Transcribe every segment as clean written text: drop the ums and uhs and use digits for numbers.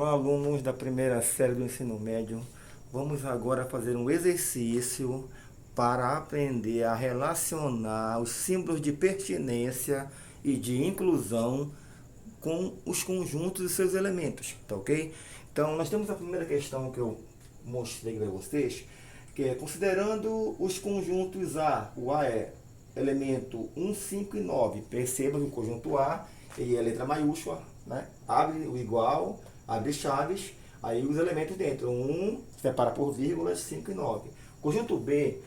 Olá, alunos da primeira série do ensino médio. Vamos agora fazer um exercício para aprender a relacionar os símbolos de pertinência e de inclusão com os conjuntos e seus elementos, tá ok? Então, nós temos a primeira questão que eu mostrei para vocês, que é considerando os conjuntos A. O A é elemento 1, 5 e 9. Perceba que o conjunto A, ele é letra maiúscula, né? Abre o igual, abre chaves, aí os elementos dentro. 1 separa por vírgulas, 5 e 9. Conjunto B,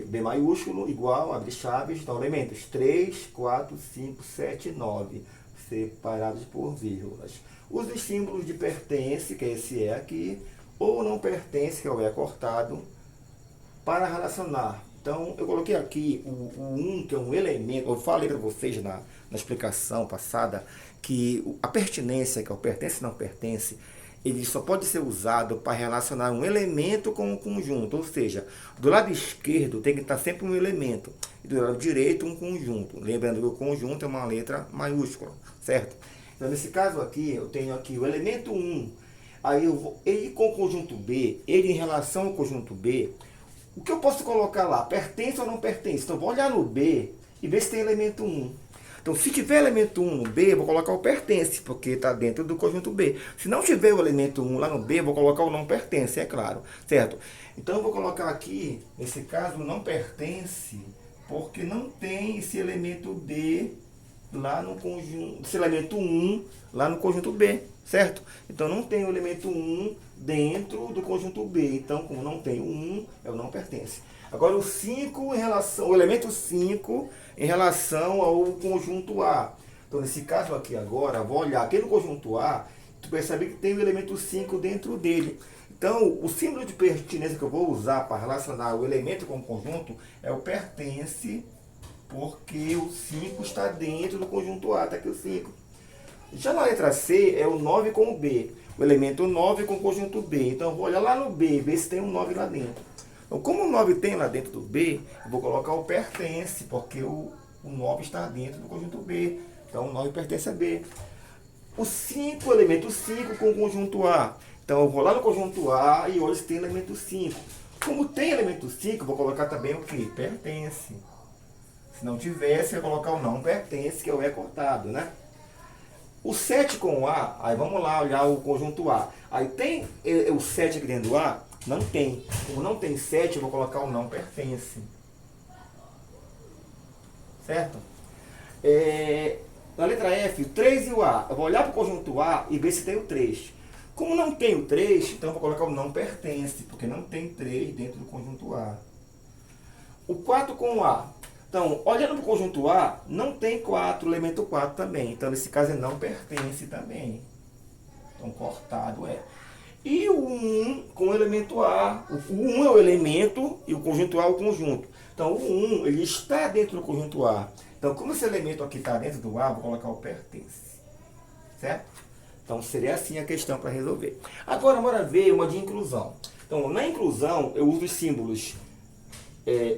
B maiúsculo, igual, abre chaves, então elementos 3, 4, 5, 7 e 9, separados por vírgulas. Use os símbolos de pertence, que é esse E aqui, ou não pertence, que é o E cortado, para relacionar. Então, eu coloquei aqui o 1, que é um elemento. Eu falei para vocês na explicação passada que a pertinência, que é o pertence e não pertence, ele só pode ser usado para relacionar um elemento com um conjunto. Ou seja, do lado esquerdo tem que estar sempre um elemento, e do lado direito um conjunto. Lembrando que o conjunto é uma letra maiúscula, certo? Então, nesse caso aqui, eu tenho aqui o elemento 1. Aí ele com o conjunto B, ele em relação ao conjunto B, o que eu posso colocar lá? Pertence ou não pertence? Então, eu vou olhar no B e ver se tem elemento 1. Então, se tiver elemento 1 no B, eu vou colocar o pertence, porque está dentro do conjunto B. Se não tiver o elemento 1 lá no B, eu vou colocar o não pertence, é claro. Certo? Então, eu vou colocar aqui, nesse caso, o não pertence, porque não tem esse elemento B lá no conjunto, esse elemento 1 lá no conjunto B, certo? Então, não tem o elemento 1 dentro do conjunto B. Então, como não tem o 1, é o não pertence. Agora, o 5 em relação, o elemento 5 em relação ao conjunto A. Então, nesse caso aqui agora, vou olhar aqui no conjunto A, tu percebe que tem o elemento 5 dentro dele. Então, o símbolo de pertinência que eu vou usar para relacionar o elemento com o conjunto é o pertence, porque o 5 está dentro do conjunto A, está aqui o 5. Já na letra C é o 9 com o B, o elemento 9 com o conjunto B. Então eu vou olhar lá no B, ver se tem um 9 lá dentro. Então, como o 9 tem lá dentro do B, eu vou colocar o pertence, porque o 9 está dentro do conjunto B. Então o 9 pertence a B. O 5, o elemento 5 com o conjunto A. Então eu vou lá no conjunto A e olho se tem elemento 5. Como tem elemento 5, eu vou colocar também o que? Pertence. Se não tivesse, eu vou colocar o não pertence, que é o E cortado, né? O 7 com o A, aí vamos lá olhar o conjunto A. Aí tem o 7 aqui dentro do A? Não tem. Como não tem 7, eu vou colocar o não pertence. Certo? Na letra F, o 3 e o A. Eu vou olhar para o conjunto A e ver se tem o 3. Como não tem o 3, então eu vou colocar o não pertence, porque não tem 3 dentro do conjunto A. O 4 com o A. Então, olhando para o conjunto A, não tem 4, o elemento 4 também. Então, nesse caso, ele não pertence também. Então, cortado é. E o 1 com o elemento A. O 1 é o elemento e o conjunto A é o conjunto. Então, o 1 ele está dentro do conjunto A. Então, como esse elemento aqui está dentro do A, vou colocar o pertence. Certo? Então, seria assim a questão para resolver. Agora, bora ver uma de inclusão. Então, na inclusão, eu uso os símbolos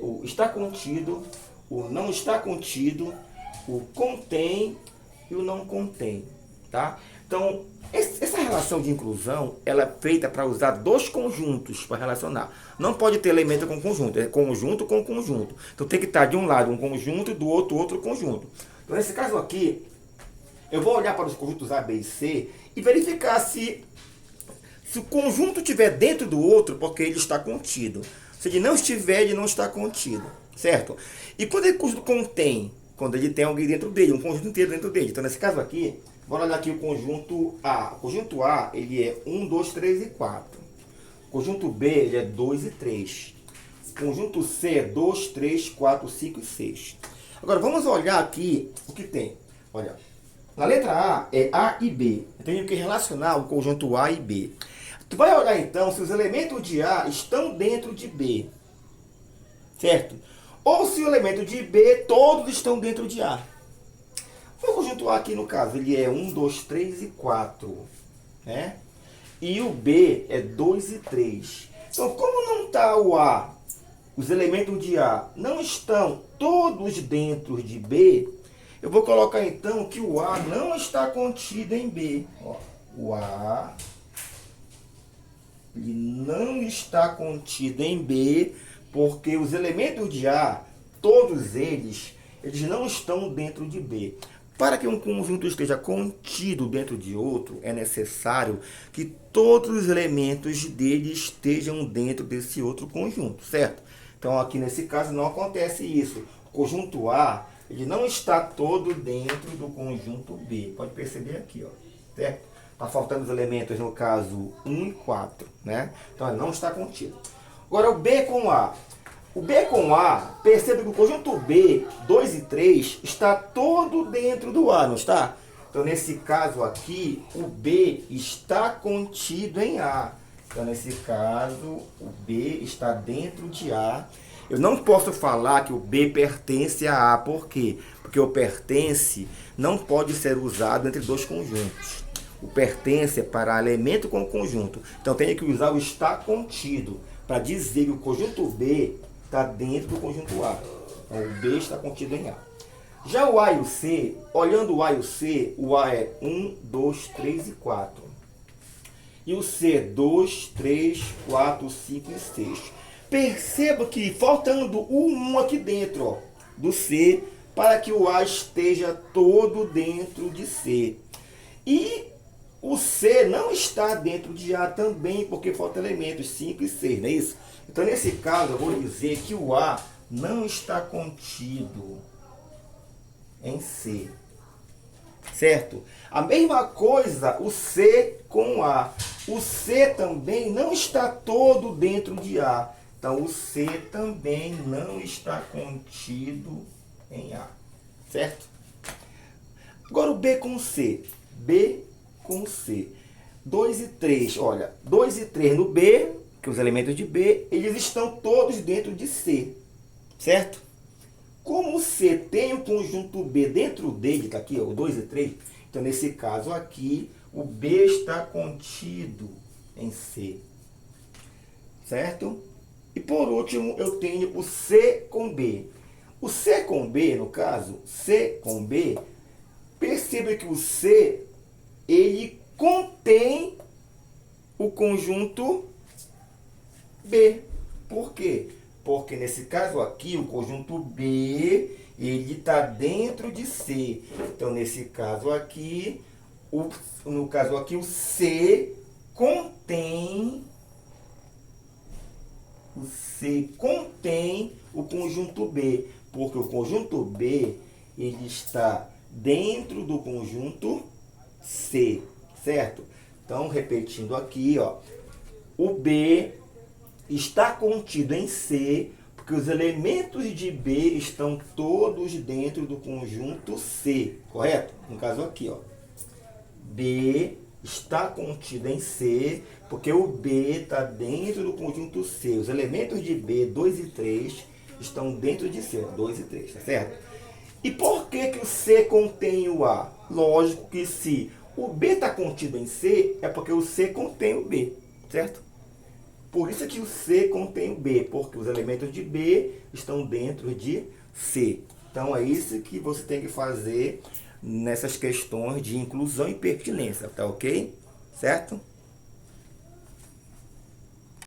o está contido, o não está contido, o contém e o não contém, tá? Então, essa relação de inclusão, ela é feita para usar dois conjuntos para relacionar. Não pode ter elemento com conjunto, é conjunto com conjunto. Então, tem que estar de um lado um conjunto e do outro outro conjunto. Então, nesse caso aqui, eu vou olhar para os conjuntos A, B e C e verificar se o conjunto estiver dentro do outro, porque ele está contido. Se ele não estiver, ele não está contido. Certo? E quando ele contém, quando ele tem alguém dentro dele, um conjunto inteiro dentro dele. Então, nesse caso aqui, vamos olhar aqui o conjunto A. O conjunto A, ele é 1, 2, 3 e 4. O conjunto B, ele é 2 e 3. O conjunto C é 2, 3, 4, 5 e 6. Agora, vamos olhar aqui o que tem. Olha, na letra A é A e B. Eu tenho que relacionar o conjunto A e B. Tu vai olhar então se os elementos de A estão dentro de B. Certo? Ou se o elemento de B, todos estão dentro de A. O conjunto A aqui, no caso, ele é 1, 2, 3 e 4. Né? E o B é 2 e 3. Então, como não está o A, os elementos de A não estão todos dentro de B, eu vou colocar então que o A não está contido em B. Ó, o A ele não está contido em B, porque os elementos de A, todos eles não estão dentro de B. Para que um conjunto esteja contido dentro de outro, é necessário que todos os elementos dele estejam dentro desse outro conjunto, certo? Então, aqui nesse caso não acontece isso. O conjunto A, ele não está todo dentro do conjunto B. Pode perceber aqui, ó, certo? Está faltando os elementos, no caso, 1 e 4, né? Então, ele não está contido. Agora, o B com A. O B com A, perceba que o conjunto B, 2 e 3, está todo dentro do A, não está? Então, nesse caso aqui, o B está contido em A. Então, nesse caso, o B está dentro de A. Eu não posso falar que o B pertence a A. Por quê? Porque o pertence não pode ser usado entre dois conjuntos. O pertence é para elemento com conjunto. Então, tenho que usar o está contido para dizer que o conjunto B está dentro do conjunto A. Então, o B está contido em A. Já o A e o C, olhando o A e o C, o A é 1, 2, 3 e 4. E o C é 2, 3, 4, 5 e 6. Perceba que faltando o 1 aqui dentro, ó, do C, para que o A esteja todo dentro de C. E o C não está dentro de A também, porque falta elementos 5 e 6, não é isso? Então, nesse caso, eu vou dizer que o A não está contido em C. Certo? A mesma coisa o C com A. O C também não está todo dentro de A. Então, o C também não está contido em A. Certo? Agora, o B com C. B com C. 2 e 3. Olha, 2 e 3 no B, que os elementos de B, eles estão todos dentro de C. Certo? Como o C tem o conjunto B dentro dele, está aqui, ó, o 2 e 3, então nesse caso aqui, o B está contido em C. Certo? E por último, eu tenho o C com B. O C com B, no caso, C com B, perceba que o C, ele contém o conjunto B. Por quê? Porque nesse caso aqui, o conjunto B, ele está dentro de C. Então, nesse caso aqui, no caso aqui, o C contém o conjunto B. Porque o conjunto B, ele está dentro do conjunto C, certo? Então, repetindo aqui, ó, o B está contido em C, porque os elementos de B estão todos dentro do conjunto C, correto? No caso aqui, ó, B está contido em C, porque o B está dentro do conjunto C. Os elementos de B, 2 e 3, estão dentro de C, 2 e 3, tá certo? E por que o C contém o A? Lógico que se o B está contido em C, é porque o C contém o B, certo? Por isso que o C contém o B, porque os elementos de B estão dentro de C. Então, é isso que você tem que fazer nessas questões de inclusão e pertinência, tá ok? Certo?